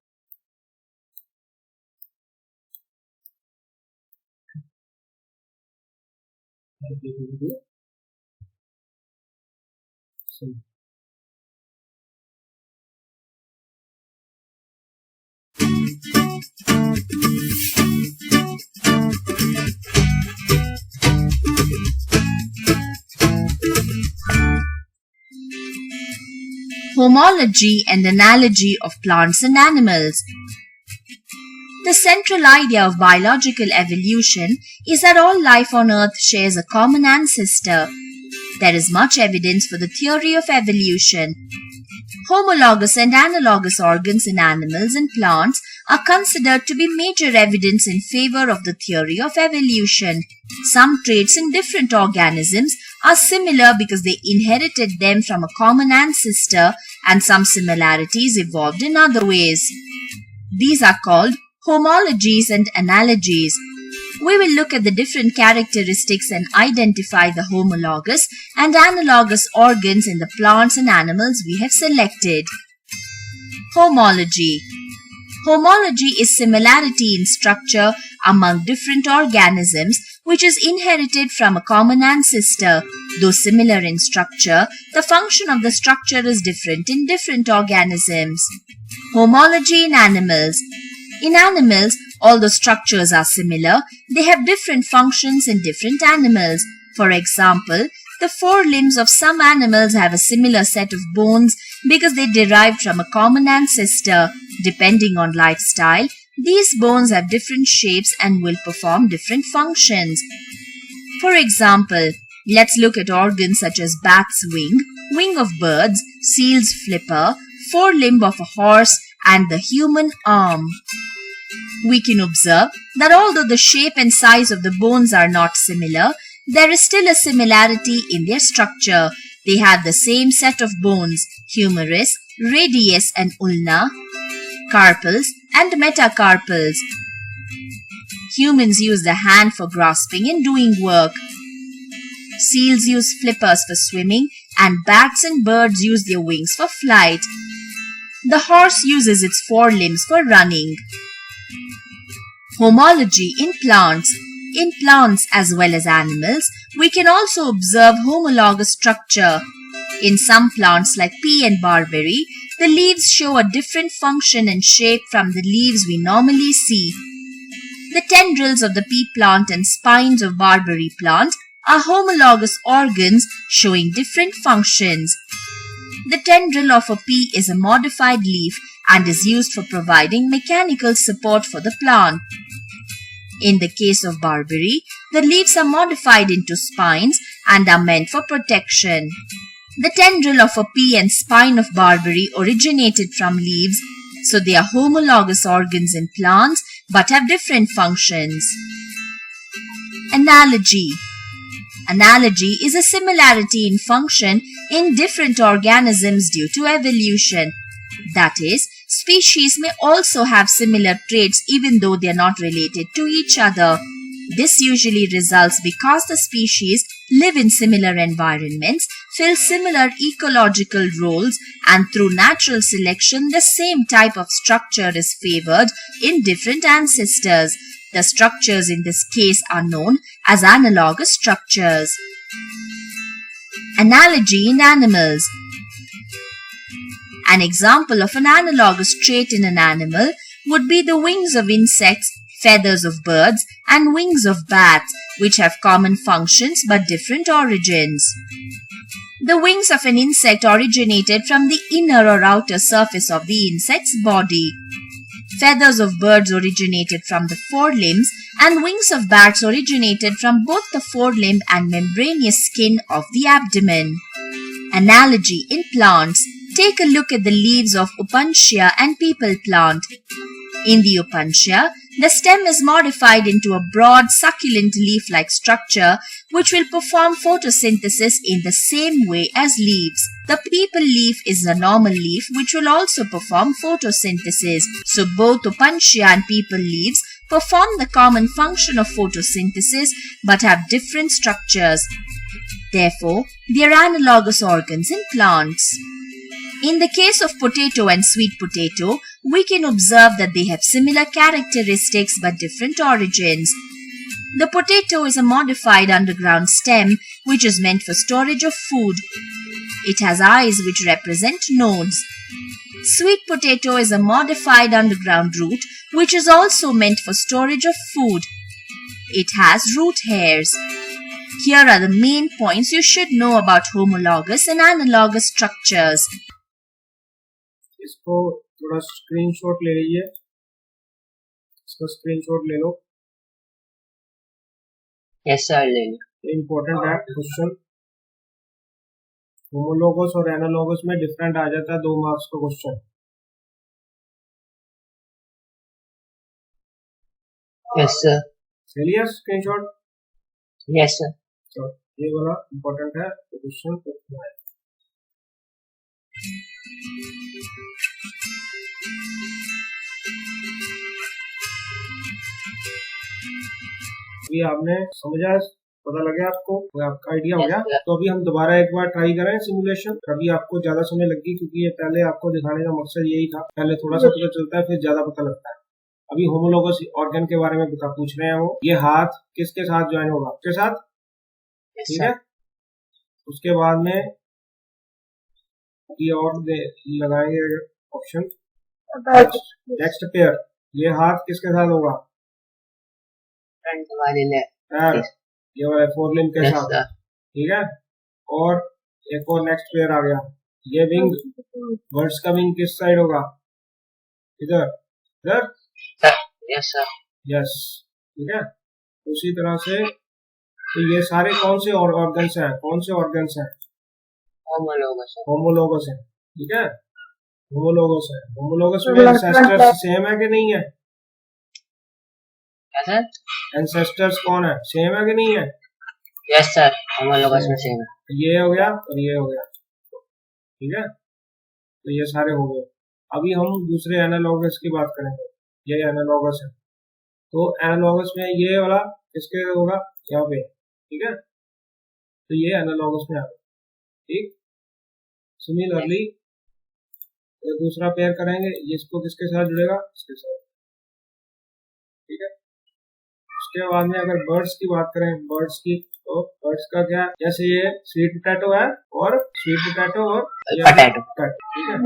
Homology and analogy of plants and animals. The central idea of biological evolution is that all life on Earth shares a common ancestor. There is much evidence for the theory of evolution. Homologous and analogous organs in animals and plants are considered to be major evidence in favor of the theory of evolution. Some traits in different organisms are similar because they inherited them from a common ancestor, and some similarities evolved in other ways. These are called homologies and analogies. We will look at the different characteristics and identify the homologous and analogous organs in the plants and animals we have selected. Homology. Homology is similarity in structure among different organisms which is inherited from a common ancestor. Though similar in structure, the function of the structure is different in different organisms. Homology in animals. In animals, although structures are similar, they have different functions in different animals. For example, the forelimbs of some animals have a similar set of bones because they derived from a common ancestor. Depending on lifestyle, these bones have different shapes and will perform different functions. For example, let's look at organs such as bat's wing, wing of birds, seal's flipper, forelimb of a horse, and the human arm. We can observe that although the shape and size of the bones are not similar, there is still a similarity in their structure. They have the same set of bones, humerus, radius and ulna, carpals and metacarpals. Humans use the hand for grasping and doing work. Seals use flippers for swimming, and bats and birds use their wings for flight. The horse uses its forelimbs for running. Homology in plants. In plants as well as animals, we can also observe homologous structure. In some plants like pea and barberry, the leaves show a different function and shape from the leaves we normally see. The tendrils of the pea plant and spines of barberry plant are homologous organs showing different functions. The tendril of a pea is a modified leaf and is used for providing mechanical support for the plant. In the case of barberry, the leaves are modified into spines and are meant for protection. The tendril of a pea and spine of barberry originated from leaves, so they are homologous organs in plants but have different functions. Analogy. Analogy is a similarity in function in different organisms due to evolution. That is, species may also have similar traits even though they are not related to each other. This usually results because the species live in similar environments, fill similar ecological roles, and through natural selection the same type of structure is favored in different ancestors. The structures in this case are known as analogous structures. Analogy in animals. An example of an analogous trait in an animal would be the wings of insects, feathers of birds, and wings of bats, which have common functions but different origins. The wings of an insect originated from the inner or outer surface of the insect's body. Feathers of birds originated from the forelimbs, and wings of bats originated from both the forelimb and membranous skin of the abdomen. Analogy in plants. Take a look at the leaves of Opuntia and peepal plant. In the Opuntia, the stem is modified into a broad, succulent leaf-like structure which will perform photosynthesis in the same way as leaves. The peepal leaf is a normal leaf which will also perform photosynthesis. So both Opuntia and peepal leaves perform the common function of photosynthesis but have different structures. Therefore, they are analogous organs in plants. In the case of potato and sweet potato, we can observe that they have similar characteristics but different origins. The potato is a modified underground stem which is meant for storage of food. It has eyes which represent nodes. Sweet potato is a modified underground root which is also meant for storage of food. It has root hairs. Here are the main points you should know about homologous and analogous structures. इसको थोड़ा screenshot ले लीजिए, इसका screenshot ले लो। Yes sir, ले लो। Important है question. Homologous और analogous में डिफरेंट आ जाता है 2 मार्क्स का क्वेश्चन। Yes sir. चलिए स्क्रीनशॉट। Yes sir. तो ये वाला इम्पोर्टेंट है क्वेश्चन। अभी आपने समझा, पता लगा आपको, आपका आइडिया हो गया। तो अभी हम दोबारा एक बार ट्राई करें सिमुलेशन। अभी आपको ज्यादा समय लगी क्योंकि ये पहले आपको दिखाने का मकसद यही था, पहले थोड़ा सा पता चलता है फिर ज्यादा पता लगता है। अभी होमोलोगस ऑर्गन के बारे में पूछ रहे हैं वो। ये हाथ किसके साथ ज्वाइन होगा? के साथ, ठीक है। उसके बाद में ये और लगाएंगे ऑप्शन नेक्स्ट पेयर। ये हाथ किसके साथ होगा? ये वाला फोरलिम्ब के साथ, ठीक है। और एक और नेक्स्ट पेयर आ गया। ये विंग, बर्ड्स का विंग किस साइड होगा? इधर, इधर। Yes sir. यस, ठीक है। उसी तरह से तो ये सारे कौन से ऑर्गन्स हैं? कौन से ऑर्गन्स हैं? होमोलोगस। होमोलोगस है, ठीक है। होमोलोगस है। होमोलोगस में एंसेस्टर्स सेम है कि नहीं है? एंसेस्टर्स कौन है? सेम है कि नहीं है? यस सर, होमोलोगस में सेम है। ये हो गया और ये हो गया, ठीक है। तो ये सारे हो गए। अभी हम दूसरे एनालॉगस की बात करेंगे। ये एनालॉगस है। तो एनालॉगस में ये वाला किसके होगा? यहाँ पे, ठीक है। तो ये एनालॉगस में आ गया, ठीक। सिमिलरली दूसरा पेयर करेंगे, इसको किसके साथ जुड़ेगा? इसके साथ। उसके बाद में अगर बर्ड्स की बात करें, बर्ड्स की, तो बर्ड्स का क्या, जैसे ये स्वीट पोटैटो है और स्वीट पोटैटो और पोटैटो, ठीक है,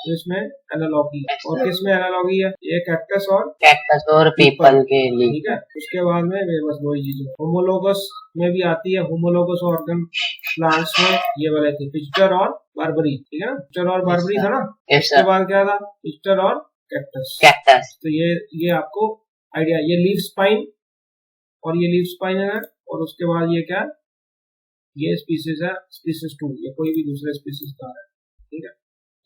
तो इसमें एनालॉगी, और किसमें एनालॉगी है, ये कैक्टस और पीपल के लिए। ठीक है, उसके बाद में बस वही चीज होमोलोगस में भी आती है, होमोलोगस ऑर्गन प्लांट्स में ये वाले थे, पिस्टर और बारबरी, ठीक है ना, पिस्टर और बारबरी था ना, उसके बाद क्या था, पिस्टर और कैक्टस। तो ये आपको आइडिया, ये लीफ स्पाइन और ये लीफ स्पाइन है, और उसके बाद ये क्या, ये स्पीसीज है, स्पीसीज 2, ये कोई भी दूसरे स्पीसीज का है, ठीक है।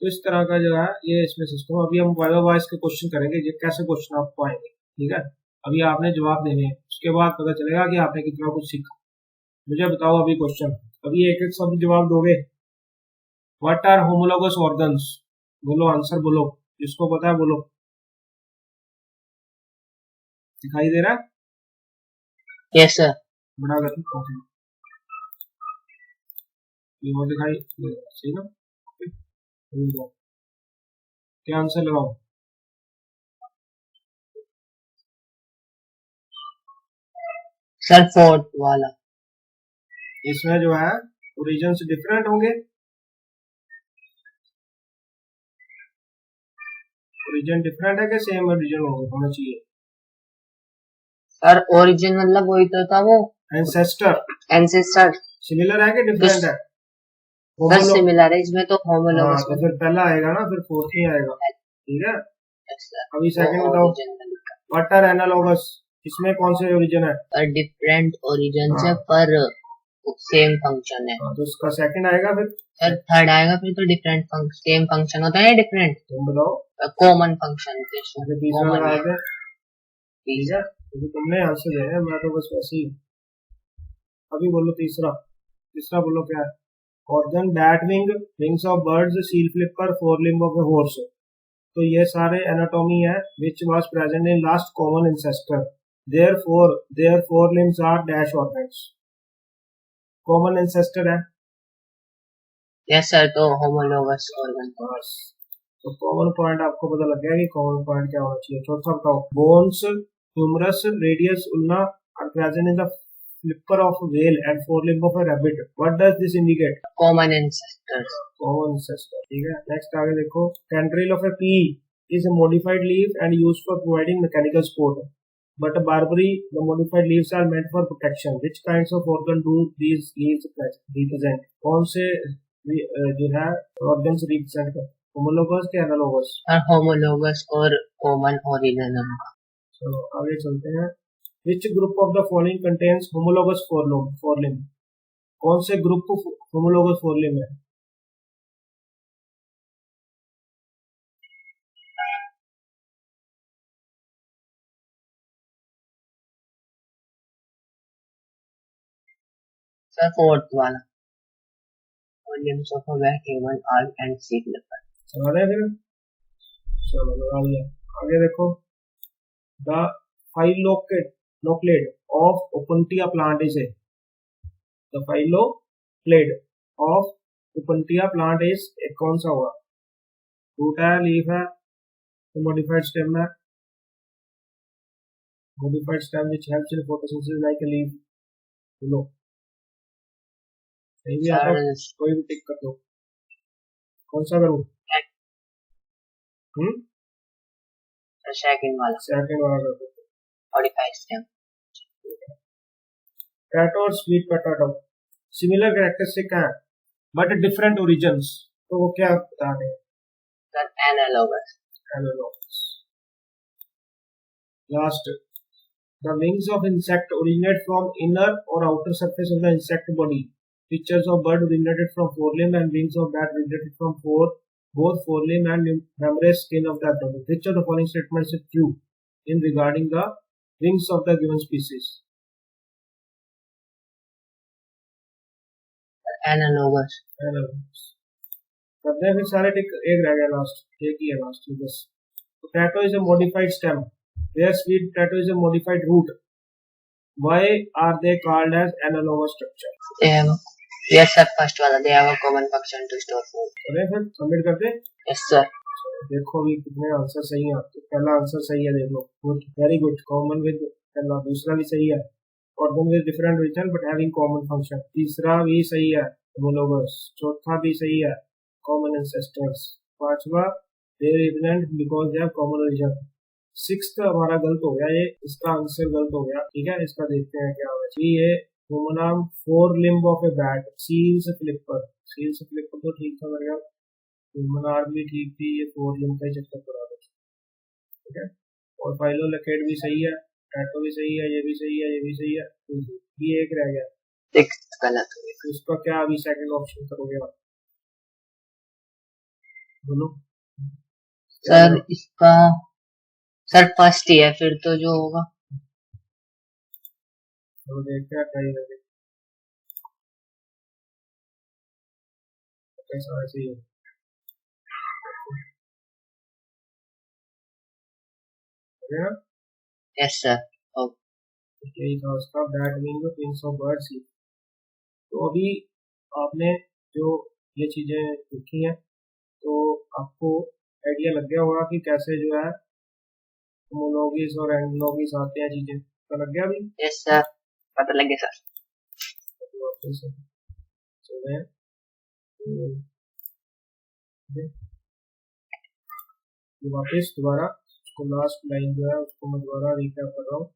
तो इस तरह का जो है ये इसमें सिस्टम। अभी हम वाइस के क्वेश्चन करेंगे, ये कैसे क्वेश्चन आपको आएंगे, ठीक है। अभी आपने जवाब देने हैं, उसके बाद पता चलेगा कि आपने कितना कुछ सीखा। मुझे बताओ अभी क्वेश्चन, अभी एक एक सब जवाब दोगे। व्हाट आर होमोलोगस ऑर्गन्स, बोलो, आंसर बोलो, जिसको पता है बोलो। दिखाई दे रहा है? Yes sir. बड़ा कर ये वो दिखाई सही ना, क्या आंसर लगाओ। सर फोर्थ वाला। इसमें जो है ओरिजिन्स डिफरेंट होंगे, ओरिजिन डिफरेंट है कि सेम ओरिजिन होना चाहिए। सर ओरिजिन मतलब वही तो था वो, एंसेस्टर। सिमिलर है कि डिफरेंट है? सर सिमिलर है, इसमें तो होमोलोगस। तो फिर पहला आएगा ना, फिर फोर्थ ही आएगा, ठीक है। अभी सेकंड बताओ, व्हाट आर एनालॉगस, इसमें कौन से ओरिजिन है? डिफरेंट ओरिजिन से पर सेम फंक्शन है। तो उसका सेकंड आएगा, फिर सर थर्ड आएगा, फिर तो डिफरेंट सेम फंक्शन होता है, डिफरेंट। तुम बताओ। Common function. तीसरा लगाए थे, ठीक है, क्योंकि तुमने आंसर दिया है, मैं तो बस वैसे ही। अभी बोलो तीसरा, तीसरा बोलो क्या है? Organ, bat wing, wings of birds, seal flipper, four limb of a horse. तो ये सारे एनाटॉमी है which was present in last common ancestor. Therefore, their forelimbs are dash organs. Common ancestor है। यस सर, तो homologous organ. बस, तो common point आपको पता लग गया कि कॉमन पॉइंट क्या होना चाहिए। चौथा बताओ, bones, humerus, radius, ulna are present in the flipper of a whale and forelimb of a rabbit. What does this indicate? Common ancestors. Common ancestor, ठीक है। नेक्स्ट आगे देखो, tendril of a pea is a modified leaf and used for providing mechanical support. But Barbary, the modified leaves are meant for protection. Which kinds of organ do these leaves represent? कौन से जो है organs represent करते हैं? Homologous के analogous? Homologous और common origin। चलो आगे चलते हैं। Which group of the following contains homologous forelimb? कौन से ग्रुप homologous forelimb है? सर फोर्थ वाला, limbs of a bat, human, owl and sea leopard। समझ रहे फिर? चलो लगा लिया। आगे देखो, the phylloclade of Opuntia plant is a, the phylloclade of Opuntia plant is एक कौन सा हुआ? रूट है, लीफ है, modified stem है, modified stem which helps in photosynthesis like a leaf. लो सही भी आता, कोई भी टिक कर दो। कौन सा करूं? सेकंड वाला कर दो। 45 स्टेम। पोटैटो और स्वीट पोटैटो सिमिलर कैरेक्टरिस्टिक है बट डिफरेंट ओरिजिन्स, तो वो क्या बता रहे हैं? Sir analogous. Last, the wings of insect originate from inner or outer surface of the insect body. Pictures of bird originated from forelimb and wings of bat originated from both forelimb and membranous skin of the abdomen. Which of the following statements is true in regarding the wings of the given species? Analogous. करते हैं फिर सारे टिक, एक रह गया last, एक ही है last बस। Potato is a modified stem, where sweet potato is a modified root. Why are they called as analogous structure? Yes sir, first वाला, they have a common function to store food। चले फिर submit करते। Yes sir. देखो अभी कितने answer सही है आपके। पहला आंसर सही है, देखो, good, very good. Common with पहला, दूसरा भी सही है, organ with different region but having common function, तीसरा भी सही है, होमोलोगस, चौथा भी सही है, कॉमन एंसेस्टर्स, पांचवा they resonant because they have common reason, sixth हमारा गलत हो गया, ये इसका आंसर गलत हो गया, ठीक है। इसका देखते हैं क्या होगा जी। ये homonym fore limb of a bat, seals flipper, seals flipper तो ठीक था मेरे, होमोनार भी ठीक थी, ये फोर लिम्ब का ही चक्कर करा दो, ठीक है। और फाइलोलेकेट भी सही है, टैटो भी सही है, ये भी सही है, ये भी सही है, ये एक रह गया, सिक्स्थ गलत हो गया। तो इसका क्या अभी सेकंड ऑप्शन करोगे आप, बोलो सर इसका सर फर्स्ट ही है, फिर तो जो होगा। तो देखते हैं ट्राई करके कैसा ऐसे ही है। Yes sir. यही था उसका, bat wing wings of bird C. तो अभी आपने जो ये चीजें लिखी हैं तो आपको आइडिया लग गया होगा कि कैसे जो है होमोलॉगीज और एंडोलॉगीज आते हैं, चीजें पता लग गया अभी। यस सर, पता लग गया सर। तो वापस चले वापस दोबारा उसको लास्ट लाइन जो है उसको मैं दोबारा रिकैप कर रहा हूँ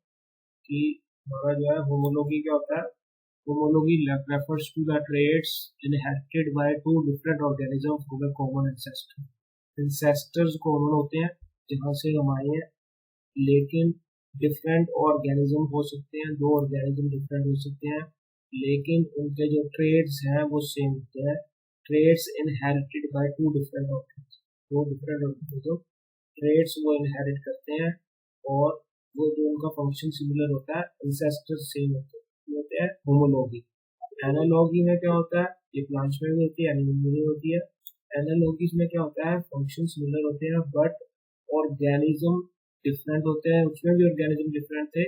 कि हमारा जो है होमोलॉगी क्या होता है। Homology refers to the traits inherited by two different organisms from a common ancestor. Ancestors common होते हैं जहाँ से हमारे हैं, लेकिन different organism हो सकते हैं, दो organism different हो सकते हैं, लेकिन उनके जो traits हैं वो same होते हैं। Traits inherited by two different organisms, दो different organism traits वो inherit करते हैं और वो जो उनका function similar होता है, ancestors same होते हैं, होमोलॉगी। एनालॉगी में क्या होता है, ये प्लांट्स में भी होती है, एनिमल में भी होती है। एनालॉगीज में क्या होता है, फंक्शन सिमिलर होते हैं बट ऑर्गेनिज्म डिफरेंट होते हैं, उसमें भी ऑर्गेनिज्म डिफरेंट थे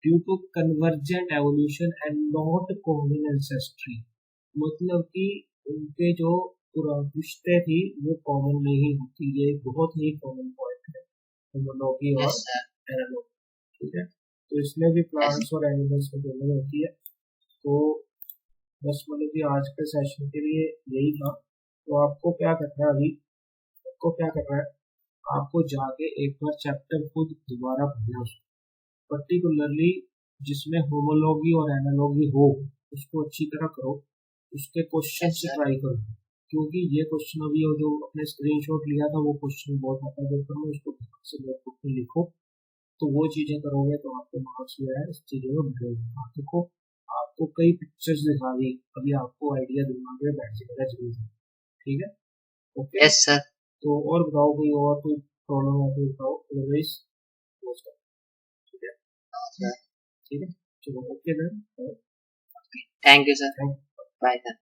due to convergent evolution and not common ancestry, मतलब कि उनके जो रिश्ते थी वो कॉमन नहीं होती। ये बहुत ही कॉमन पॉइंट है होमोलॉगी और एनालॉगी, ठीक है। तो इसमें भी प्लांट्स और एनिमल्स में दोनों होती है। तो बस मतलब कि आज के सेशन के लिए यही था। तो आपको क्या करना है अभी, आपको क्या करना है, आपको जाके एक बार चैप्टर खुद दोबारा पढ़ना, पर्टिकुलरली जिसमें होमोलॉगी और एनालॉगी हो उसको अच्छी तरह करो, उसके क्वेश्चन से ट्राई करो, क्योंकि ये क्वेश्चन अभी जो अपने स्क्रीनशॉट लिया था वो क्वेश्चन बहुत आता है पेपर में, उसको से नोटबुक में लिखो, तो वो चीजें करोगे तो आपके मार्क्स जो है इस चीजों में बढ़ेगा। देखो आपको कई पिक्चर्स दिखा दी, अभी आपको आइडिया दिमाग में बैठ जाएगा जरूर, ठीक है। Okay yes sir. तो और बताओ कोई और कोई प्रॉब्लम है तो बताओ, अदरवाइज ठीक है, ठीक है, चलो okay then, thank you sir, bye sir.